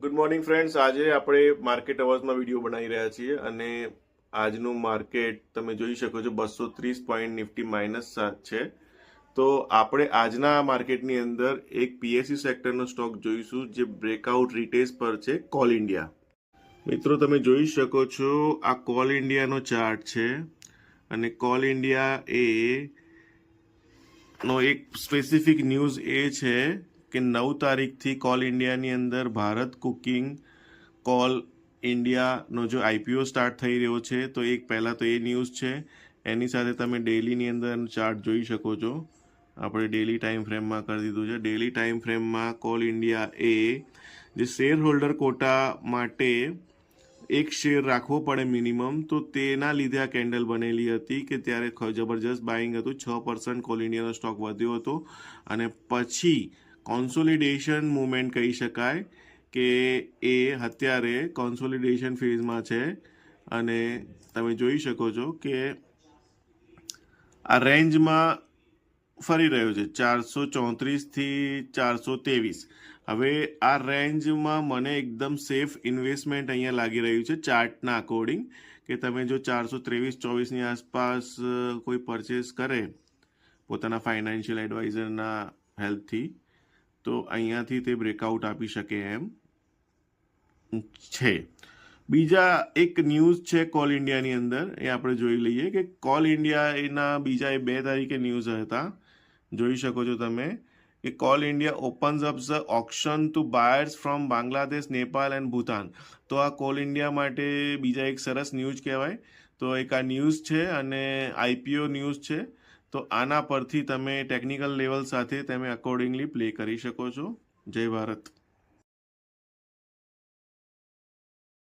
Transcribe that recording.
Good morning friends. આજે આપણે market અવર્સમાં video બનાવી રહ્યા છીએ અને આજનું માર્કેટ તમે જોઈ શકો છો 230 પોઈન્ટ નિફ્ટી -7 છે. તો આપણે આજના માર્કેટની અંદર એક પીએસયુ સેક્ટરનો સ્ટોક જોઈશું જે બ્રેકઆઉટ રીટેસ પર છે, કોલ ઇન્ડિયા. મિત્રો તમે જોઈ શકો છો આ કોલ ઇન્ડિયાનો ચાર્ટ છે અને કોલ ઇન્ડિયા નો એક સ્પેસિફિક ન્યૂઝ એ છે કે 9 તારીખથી કોલ ઇન્ડિયાની અંદર ભારત કુકિંગ કોલ ઇન્ડિયાનો જો આઈપીઓ સ્ટાર્ટ થઈ રહ્યો છે. તો એક પહેલાં તો એ ન્યૂઝ છે. એની સાથે તમે ડેલીની અંદર ચાર્ટ જોઈ શકો છો. આપણે ડેલી ટાઈમ ફ્રેમમાં કરી દીધું છે. ડેલી ટાઈમ ફ્રેમમાં કોલ ઇન્ડિયા જે શેર હોલ્ડર કોટા માટે એક શેર રાખવો પડે મિનિમમ, તો તેના લીધે આ કેન્ડલ બનેલી હતી કે ત્યારે જબરજસ્ત બાઇંગ હતું. 6% કોલ ઇન્ડિયાનો સ્ટોક વધ્યો હતો અને પછી કોન્સોલિડેશન મુવમેન્ટ કહી શકાય કે એ અત્યારે કોન્સોલિડેશન ફેઝમાં છે અને તમે જોઈ શકો છો કે આ રેન્જમાં ફરી રહ્યો છે 434 થી 423. હવે આ રેન્જમાં મને એકદમ સેફ ઇન્વેસ્ટમેન્ટ અહીંયા લાગી રહ્યું છે ચાર્ટના અકોર્ડિંગ, કે તમે જો 423-24ની આસપાસ કોઈ પરચેસ કરે પોતાના ફાઇનાન્શિયલ એડવાઇઝરના હેલ્પથી, તો અહીંયાથી તે બ્રેકઆઉટ આપી શકે એમ છે. બીજા એક ન્યૂઝ છે કોલ ઇન્ડિયાની અંદર, એ આપણે જોઈ લઈએ કે કોલ ઇન્ડિયા એના બીજા 2 તારીખે ન્યૂઝ હતા. જોઈ શકો છો તમે કે call India opens up the auction to buyers from Bangladesh, Nepal and Bhutan. તો આ કોલ ઇન્ડિયા માટે બીજા એક સરસ ન્યૂઝ કહેવાય. તો એક આ ન્યૂઝ છે અને આઈપીઓ ન્યૂઝ છે. તો આના પરથી તમે ટેકનિકલ લેવલ સાથે તમે અકોર્ડિંગલી પ્લે કરી શકો છો. જય ભારત.